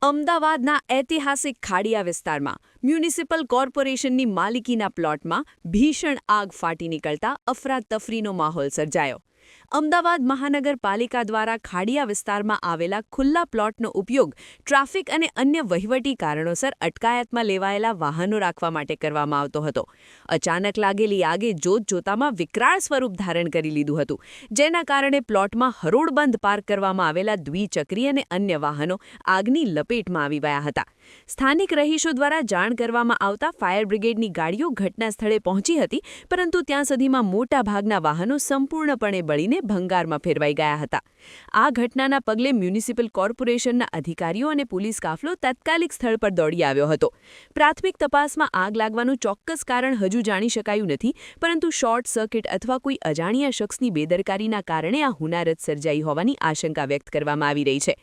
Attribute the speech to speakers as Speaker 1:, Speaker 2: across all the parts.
Speaker 1: અમદાવાદના ઐતિહાસિક ખાડિયા વિસ્તારમાં મ્યુનિસિપલ કોર્પોરેશનની માલિકીના પ્લોટમાં ભીષણ આગ ફાટી નીકળતા અફરાતફરીનો માહોલ સર્જાયો। અમદાવાદ મહાનગરપાલિકા દ્વારા ખાડિયા વિસ્તારમાં આવેલા ખુલ્લા પ્લોટનો ઉપયોગ ટ્રાફિક અને અન્ય વહીવટી કારણોસર અટકાયતમાં લેવાયેલા વાહનો રાખવા માટે કરવામાં આવતો હતો। અચાનક લાગેલી આગે જોતજોતામાં વિકરાળ સ્વરૂપ ધારણ કરી લીધું હતું, જેના કારણે પ્લોટમાં હરોળબંધ પાર્ક કરવામાં આવેલા દ્વિચક્રી અને અન્ય વાહનો આગની લપેટમાં આવી ગયા હતા। સ્થાનિક રહીશો દ્વારા જાણ કરવામાં આવતા ફાયર બ્રિગેડની ગાડીઓ ઘટના સ્થળે પહોંચી હતી, પરંતુ ત્યાં સુધીમાં મોટાભાગના વાહનો સંપૂર્ણપણે બળીને ભંગારમાં ફેરવાઈ ગયા હતા। આ ઘટનાના પગલે મ્યુનિસિપલ કોર્પોરેશનના અધિકારીઓ અને પોલીસ કાફલો તાત્કાલિક સ્થળ પર દોડી આવ્યો હતો। પ્રાથમિક તપાસમાં આગ લાગવાનું ચોક્કસ કારણ હજુ જાણી શકાયું નથી, પરંતુ શોર્ટ સર્કિટ અથવા કોઈ અજાણ્યા શખ્સની બેદરકારીના કારણે આ હોનારત સર્જાઈ હોવાની આશંકા વ્યક્ત કરવામાં આવી રહી છે।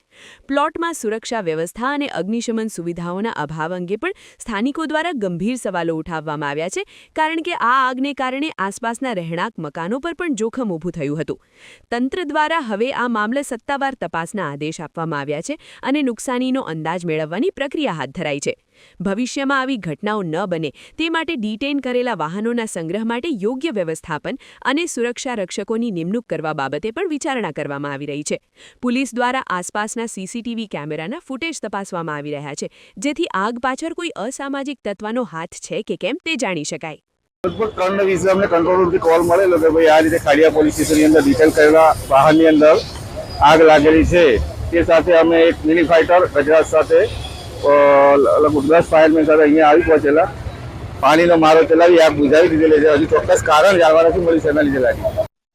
Speaker 1: પ્લોટમાં સુરક્ષા વ્યવસ્થા અને અગ્નિશમન સુવિધાઓના અભાવ અંગે પણ સ્થાનિકો દ્વારા ગંભીર સવાલો ઉઠાવવામાં આવ્યા છે, કારણ કે આ આગને કારણે આસપાસના રહેણાંક મકાનો પર પણ જોખમ ઊભું થયું હતું। તંત્ર દ્વારા હવે આ મામલે સત્તાવાર તપાસના આદેશ આપવામાં આવ્યા છે અને નુકસાનીનો અંદાજ મેળવવાની પ્રક્રિયા હાથ ધરાઈ છે। ભવિષ્યમાં આવી ઘટનાઓ ન બને તે માટે ડિટેઇન કરેલા વાહનોના સંગ્રહ માટે યોગ્ય વ્યવસ્થાપન અને સુરક્ષા રક્ષકોની નિમણૂક કરવા બાબતે પણ વિચારણા કરવામાં આવી રહી છે। પોલીસ દ્વારા આસપાસના સીસીટીવી કેમેરાના ફૂટેજ તપાસવામાં આવી રહ્યા છે, જેથી આગ પાછળ કોઈ અસામાજિક તત્વનો હાથ છે કે કેમ તે જાણી શકાય।
Speaker 2: લગભગ 3:20 અમને કંટ્રોલ રૂમથી કોલ મળેલો કે ભાઈ આ રીતે ખાડિયા પોલીસ સ્ટેશનની અંદર ડિટેલ કરેલા વાહનની અંદર આગ લાગેલી છે। તે સાથે અમે એક મિની ફાઇટર ગજરાજ સાથે લગભગ 10 ફાયરમેન સાથે અહીંયા આવી પહોંચેલા, પાણીનો મારો ચલાવી આગ બુઝાવી દીધેલી છે। હજુ ચોક્કસ કારણ જાણવા નથી મળ્યું શેના લીધે લાગી।